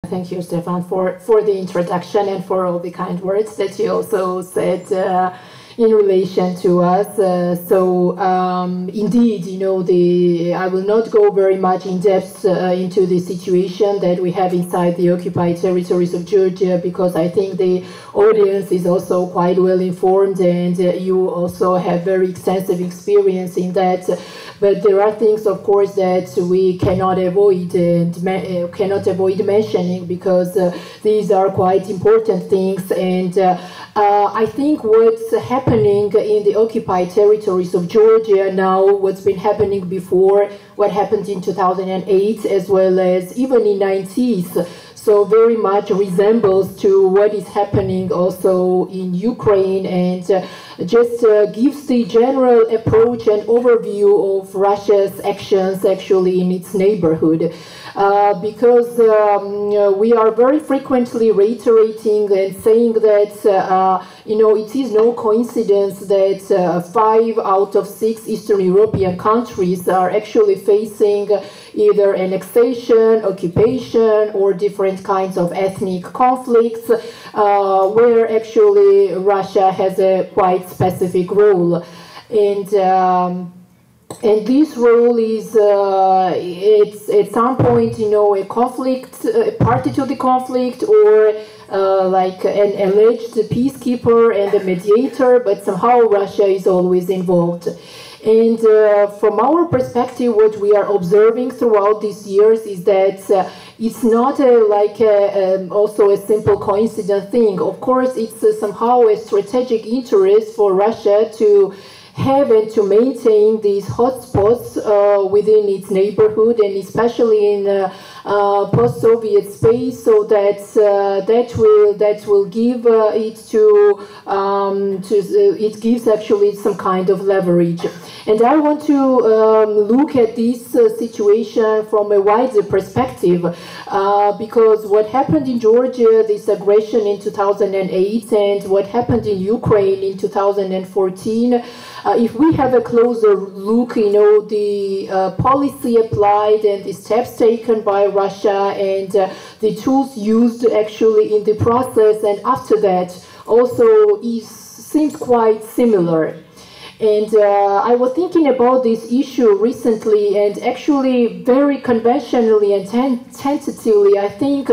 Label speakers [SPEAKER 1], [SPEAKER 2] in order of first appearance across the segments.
[SPEAKER 1] Thank you, Stefan, for the introduction and for all the kind words that you also said in relation to us. Indeed, you know, I will not go very much in depth into the situation that we have inside the occupied territories of Georgia, because I think the audience is also quite well informed, and you also have very extensive experience in that. But there are things, of course, that we cannot avoid and cannot avoid mentioning, because these are quite important things. And I think what's happening in the occupied territories of Georgia now, what's been happening before, what happened in 2008, as well as even in 90s, so very much resembles to what is happening also in Ukraine, and just gives the general approach and overview of Russia's actions actually in its neighborhood. Because we are very frequently reiterating and saying that you know, it is no coincidence that 5 out of 6 Eastern European countries are actually facing either annexation, occupation, or different kinds of ethnic conflicts, where actually Russia has a quite specific role. And this role is, it's at some point, you know, a conflict, a party to the conflict, or like an alleged peacekeeper and a mediator, but somehow Russia is always involved. And from our perspective, what we are observing throughout these years is that it's not also a simple coincident thing. Of course, it's somehow a strategic interest for Russia to have and to maintain these hotspots within its neighborhood, and especially in post-Soviet space, so that that will give it gives actually some kind of leverage. And I want to look at this situation from a wider perspective, because what happened in Georgia, this aggression in 2008, and what happened in Ukraine in 2014, if we have a closer look, you know, the policy applied and the steps taken by Russia, and the tools used actually in the process and after that also seems quite similar. And I was thinking about this issue recently, and actually very conventionally and tentatively, I think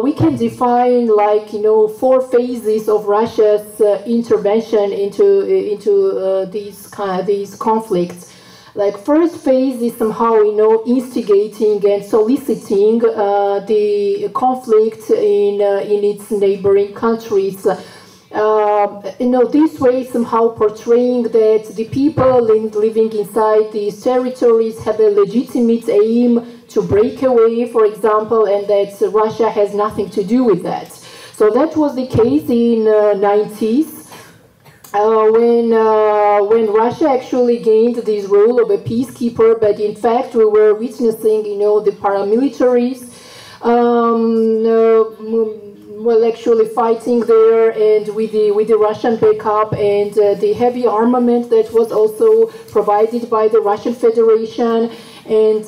[SPEAKER 1] we can define, like, you know, 4 phases of Russia's intervention into these conflicts. Like, first phase is somehow, you know, instigating and soliciting the conflict in its neighboring countries. You know, this way somehow portraying that the people living inside these territories have a legitimate aim to break away, for example, and that Russia has nothing to do with that. So that was the case in 90s. When Russia actually gained this role of a peacekeeper, but in fact we were witnessing, you know, the paramilitaries well, actually fighting there, and with the Russian backup, and the heavy armament that was also provided by the Russian Federation, and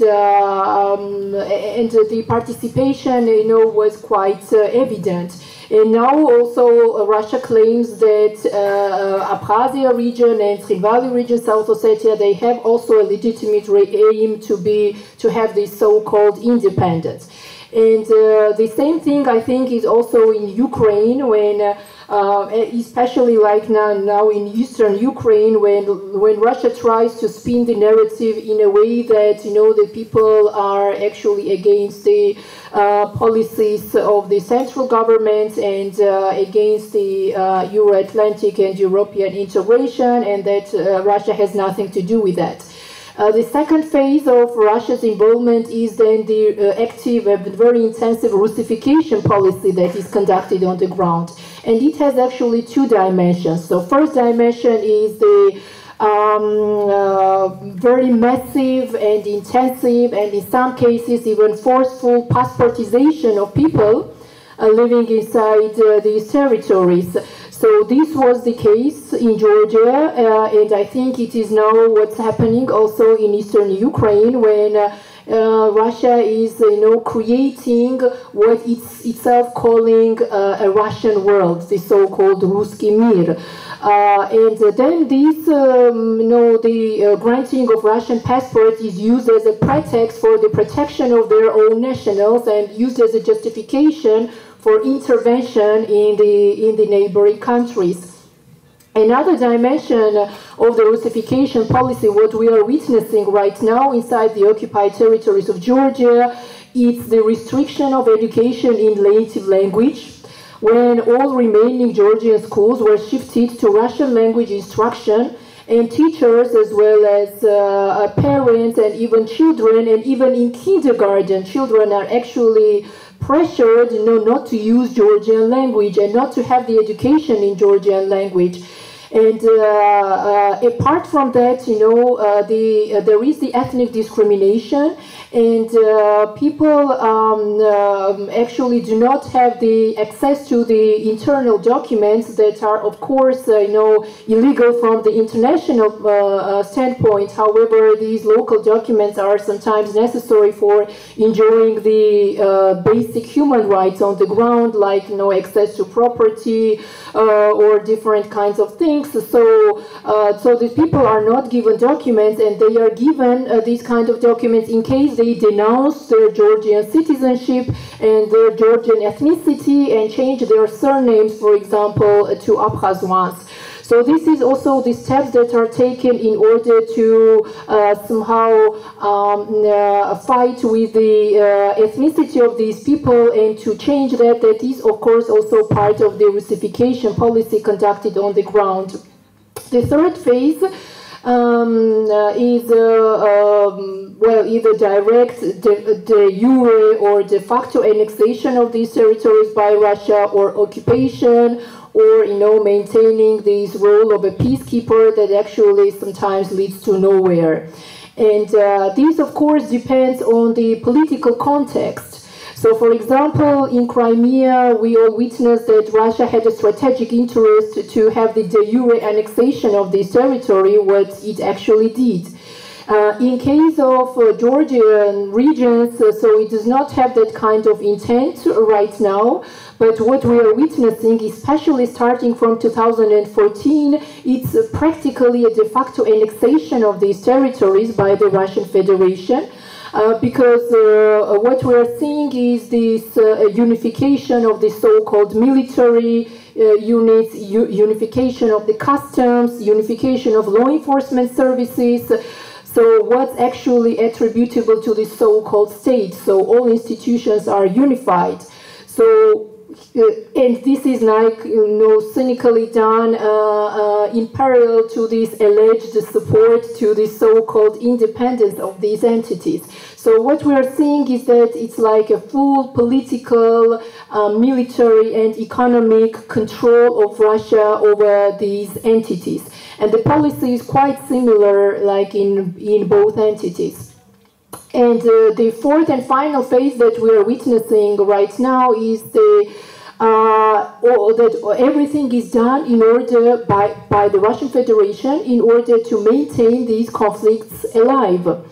[SPEAKER 1] the participation, you know, was quite evident. And now also Russia claims that Abkhazia region and Tbilisi region, South Ossetia, they have also a legitimate aim to have this so-called independence. And the same thing, I think, is also in Ukraine, when especially like now in eastern Ukraine, when Russia tries to spin the narrative in a way that, you know, the people are actually against the policies of the central government and against the Euro-Atlantic and European integration, and that Russia has nothing to do with that. The second phase of Russia's involvement is then the active and very intensive Russification policy that is conducted on the ground. And it has actually 2 dimensions. So first dimension is the very massive and intensive, and in some cases even forceful, passportization of people living inside these territories. So this was the case in Georgia, and I think it is now what's happening also in eastern Ukraine, when Russia is, creating what it's itself calling a Russian world, the so-called Ruski Mir. And then this, the granting of Russian passports is used as a pretext for the protection of their own nationals and used as a justification for intervention in the neighboring countries. Another dimension of the Russification policy, what we are witnessing right now inside the occupied territories of Georgia, is the restriction of education in native language, when all remaining Georgian schools were shifted to Russian language instruction, and teachers as well as parents and even children, and even in kindergarten, children are actually pressured not to use Georgian language and not to have the education in Georgian language. And apart from that, there is the ethnic discrimination, and people actually do not have the access to the internal documents that are, of course, illegal from the international standpoint. However, these local documents are sometimes necessary for enjoying the basic human rights on the ground, like access to property or different kinds of things. So these people are not given documents, and they are given these kind of documents in case they denounce their Georgian citizenship and their Georgian ethnicity and change their surnames, for example, to Abkhaz ones. So this is also the steps that are taken in order to somehow fight with the ethnicity of these people and to change that. That is, of course, also part of the Russification policy conducted on the ground. The third phase is either direct de jure or de facto annexation of these territories by Russia, or occupation, or maintaining this role of a peacekeeper that actually sometimes leads to nowhere. And this, of course, depends on the political context. So, for example, in Crimea, we all witnessed that Russia had a strategic interest to have the de jure annexation of this territory, what it actually did. In case of Georgian regions, so it does not have that kind of intent right now, but what we are witnessing, especially starting from 2014, it's practically a de facto annexation of these territories by the Russian Federation. Because what we are seeing is this unification of the so-called military units, unification of the customs, unification of law enforcement services. So what's actually attributable to the so-called state? So all institutions are unified. So and this is like cynically done in parallel to this alleged support to the so-called independence of these entities. So what we are seeing is that it's like a full political, military and economic control of Russia over these entities. And the policy is quite similar like in both entities. And the fourth and final phase that we are witnessing right now is that everything is done in order by the Russian Federation in order to maintain these conflicts alive.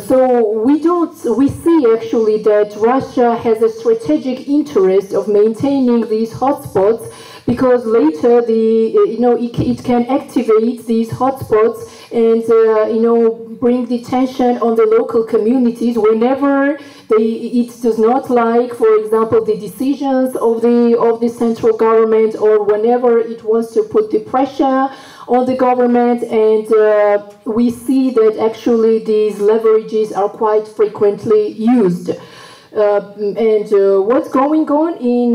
[SPEAKER 1] So we see actually that Russia has a strategic interest of maintaining these hotspots, because later it can activate these hotspots and bring the tension on the local communities whenever it does not like, for example, the decisions of the central government, or whenever it wants to put the pressure on the government. And we see that actually these leverages are quite frequently used. And what's going on in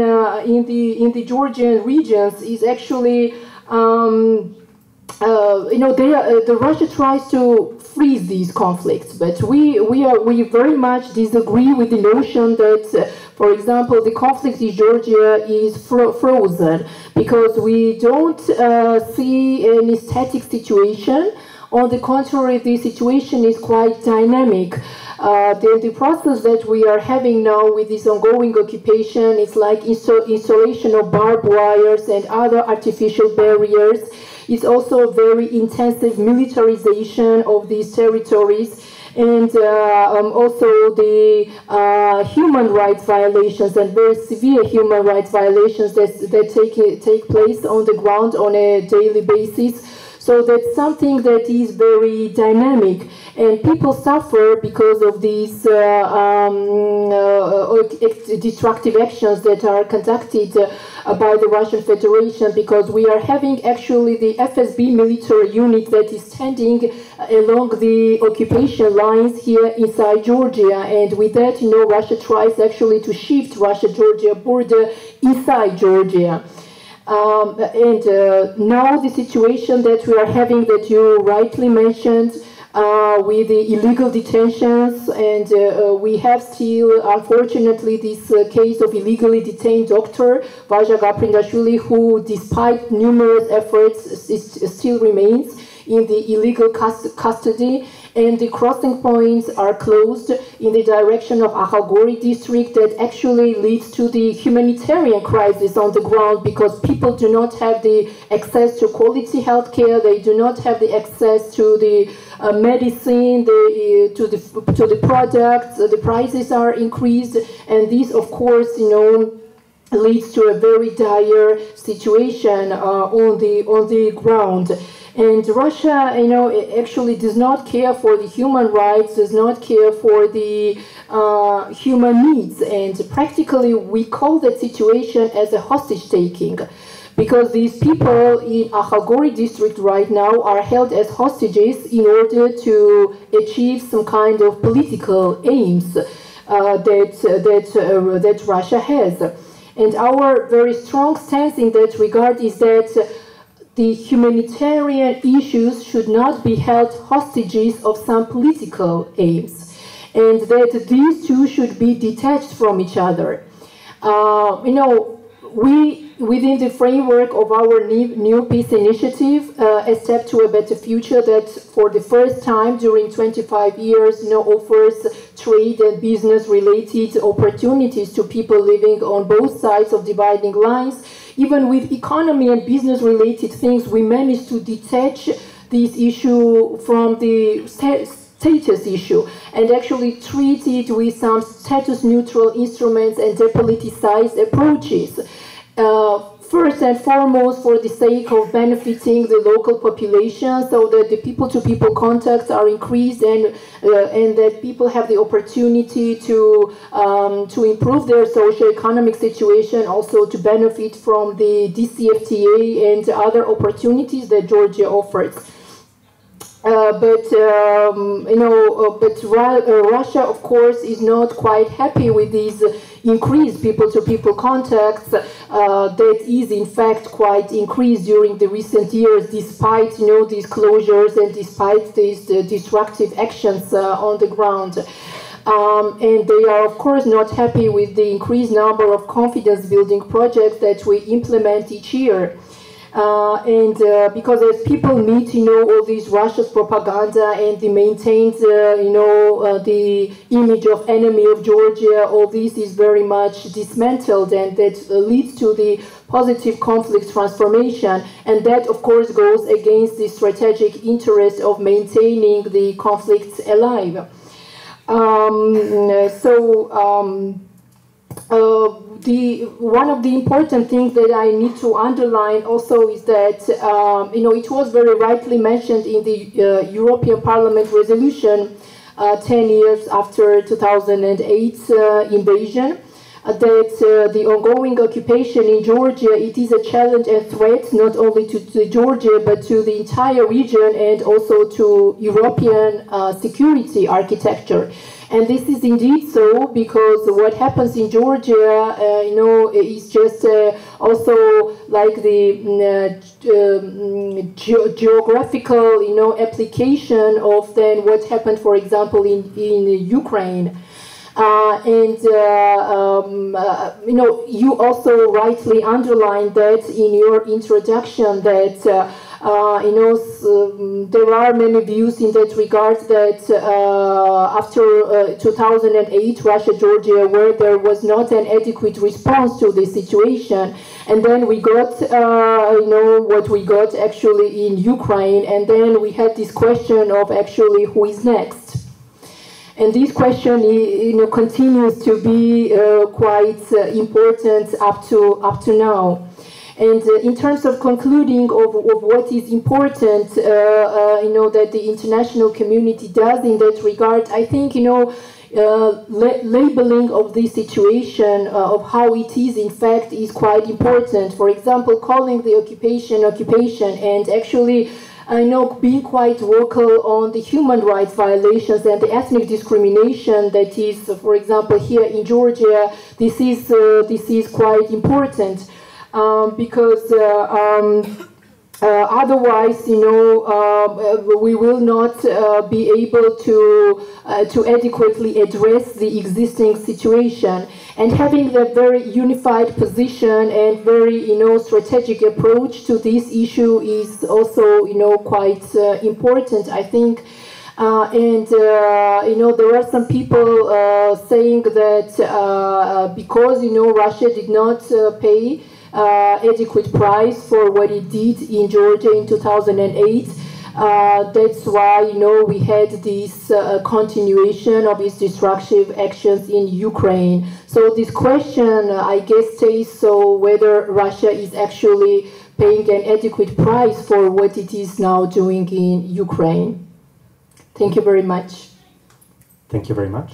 [SPEAKER 1] the Georgian regions is actually the Russia tries to freeze these conflicts, but we very much disagree with the notion that, for example, the conflict in Georgia is frozen, because we don't see any static situation On the contrary, the situation is quite dynamic. The process that we are having now with this ongoing occupation is like installation of barbed wires and other artificial barriers. It's also a very intensive militarization of these territories, and also the human rights violations and very severe human rights violations that take place on the ground on a daily basis. So that's something that is very dynamic, and people suffer because of these destructive actions that are conducted by the Russian Federation, because we are having actually the FSB military unit that is standing along the occupation lines here inside Georgia, and with that, you know, Russia tries actually to shift Russia-Georgia border inside Georgia. Now the situation that we are having, that you rightly mentioned, with the illegal detentions, and we have still, unfortunately, this case of illegally detained doctor Vaja Gaprindashvili, who, despite numerous efforts, still remains in the illegal custody, and the crossing points are closed in the direction of Akhalgori district. That actually leads to the humanitarian crisis on the ground, because people do not have the access to quality health care, they do not have the access to the medicine, to the products, the prices are increased, and this, of course, you know, leads to a very dire situation on the ground. And Russia, you know, actually does not care for the human rights, does not care for the human needs, and practically we call that situation as a hostage taking, because these people in Akhalgori district right now are held as hostages in order to achieve some kind of political aims that Russia has. And our very strong stance in that regard is that the humanitarian issues should not be held hostages of some political aims, and that these two should be detached from each other. You know, we, within the framework of our new peace initiative, A Step to a Better Future, that for the first time during 25 years, you know, offers trade and business related opportunities to people living on both sides of dividing lines. Even with economy and business related things, we managed to detach this issue from the status issue and actually treat it with some status neutral instruments and depoliticized approaches. First and foremost, for the sake of benefiting the local population, so that the people-to-people contacts are increased, and that people have the opportunity to improve their socio-economic situation, also to benefit from the DCFTA and other opportunities that Georgia offers. Russia, of course, is not quite happy with these increased people-to-people contacts that is in fact quite increased during the recent years, despite, you know, these closures and despite these destructive actions on the ground. And they are, of course, not happy with the increased number of confidence-building projects that we implement each year. Because as people meet, you know, all these Russia's propaganda and the maintained, the image of enemy of Georgia, all this is very much dismantled, and that leads to the positive conflict transformation, and that, of course, goes against the strategic interest of maintaining the conflicts alive. One of the important things that I need to underline also is that, it was very rightly mentioned in the European Parliament resolution 10 years after 2008 invasion, that the ongoing occupation in Georgia, it is a challenge and threat not only to Georgia but to the entire region and also to European security architecture. And this is indeed so, because what happens in Georgia, is just also like the geographical, application of then what happened, for example, in Ukraine. You also rightly underlined that in your introduction, that There are many views in that regard that after 2008, Russia-Georgia war, there was not an adequate response to this situation. And then we got, what we got actually in Ukraine, and then we had this question of actually who is next. And this question, continues to be quite important up to now. And in terms of concluding of what is important, that the international community does in that regard, I think, labeling of this situation, of how it is in fact, is quite important. For example, calling the occupation, and actually, being quite vocal on the human rights violations and the ethnic discrimination that is, for example, here in Georgia, this is quite important. Because otherwise, we will not be able to adequately address the existing situation. And having a very unified position and very, strategic approach to this issue is also, quite important, I think. There are some people saying that because, Russia did not pay adequate price for what it did in Georgia in 2008. That's why, we had this continuation of its destructive actions in Ukraine. So this question, I guess, says so whether Russia is actually paying an adequate price for what it is now doing in Ukraine. Thank you very much.
[SPEAKER 2] Thank you very much.